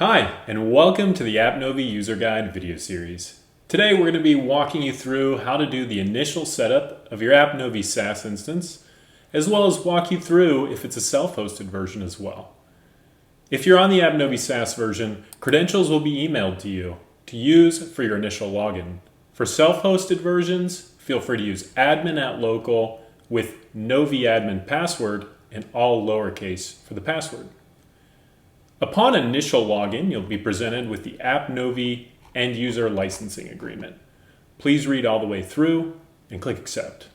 Hi, and welcome to the appNovi User Guide video series. Today we're going to be walking you through how to do the initial setup of your appNovi SaaS instance, as well as walk you through if it's a self-hosted version as well. If you're on the appNovi SaaS version, credentials will be emailed to you to use for your initial login. For self-hosted versions, feel free to use admin@local with noviadmin password and all lowercase for the password. Upon initial login, you'll be presented with the appNovi End User Licensing Agreement. Please read all the way through and click Accept.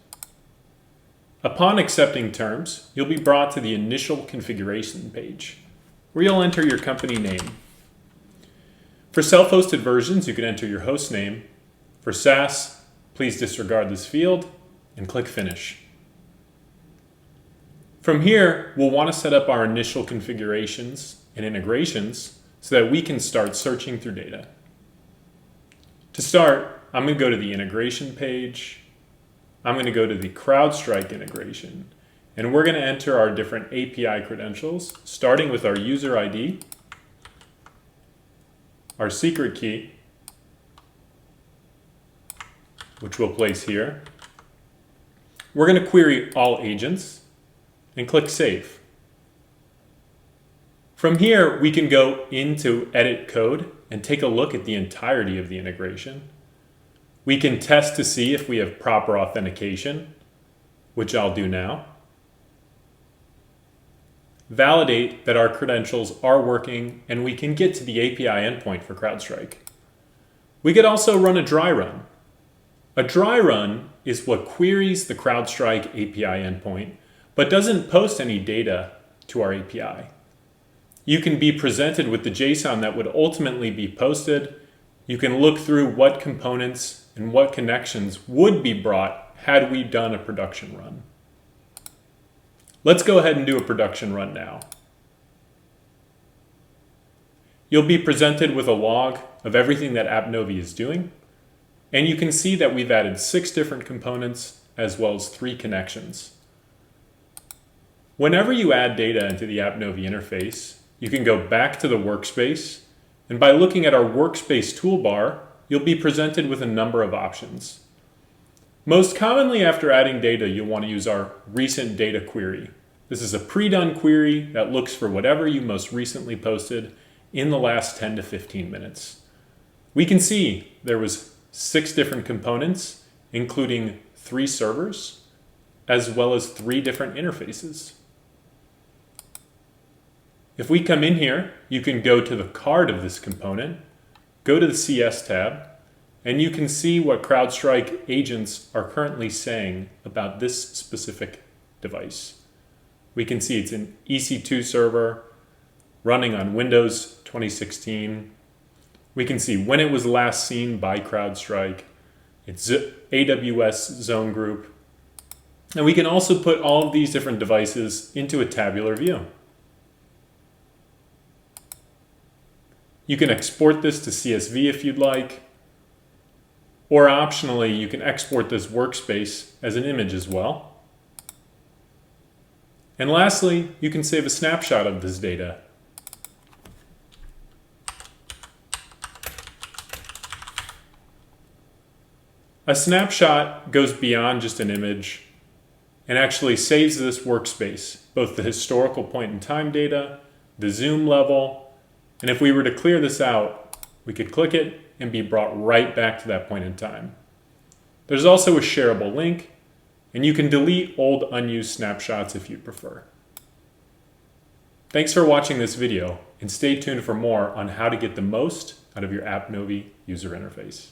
Upon accepting terms, you'll be brought to the initial configuration page, where you'll enter your company name. For self-hosted versions, you can enter your host name. For SaaS, please disregard this field and click Finish. From here, we'll want to set up our initial configurations and integrations so that we can start searching through data. To start, I'm going to go to the integration page. I'm going to go to the CrowdStrike integration, and we're going to enter our different API credentials, starting with our user ID, our secret key, which we'll place here. We're going to query all agents and click Save. From here, we can go into Edit Code and take a look at the entirety of the integration. We can test to see if we have proper authentication, which I'll do now. Validate that our credentials are working, and we can get to the API endpoint for CrowdStrike. We could also run a dry run. A dry run is what queries the CrowdStrike API endpoint, but doesn't post any data to our API. You can be presented with the JSON that would ultimately be posted. You can look through what components and what connections would be brought had we done a production run. Let's go ahead and do a production run now. You'll be presented with a log of everything that appNovi is doing, and you can see that we've added 6 different components as well as 3 connections. Whenever you add data into the appNovi interface, you can go back to the workspace, and by looking at our workspace toolbar, you'll be presented with a number of options. Most commonly after adding data, you'll want to use our recent data query. This is a pre-done query that looks for whatever you most recently posted in the last 10 to 15 minutes. We can see there was 6 different components, including 3 servers, as well as 3 different interfaces. If we come in here, you can go to the card of this component, go to the CS tab, and you can see what CrowdStrike agents are currently saying about this specific device. We can see it's an EC2 server running on Windows 2016. We can see when it was last seen by CrowdStrike. It's AWS zone group. And we can also put all of these different devices into a tabular view. You can export this to CSV if you'd like, or optionally, you can export this workspace as an image as well. And lastly, you can save a snapshot of this data. A snapshot goes beyond just an image and actually saves this workspace, both the historical point in time data, the zoom level, and if we were to clear this out, we could click it and be brought right back to that point in time. There's also a shareable link, and you can delete old unused snapshots if you prefer. Thanks for watching this video, and stay tuned for more on how to get the most out of your appNovi user interface.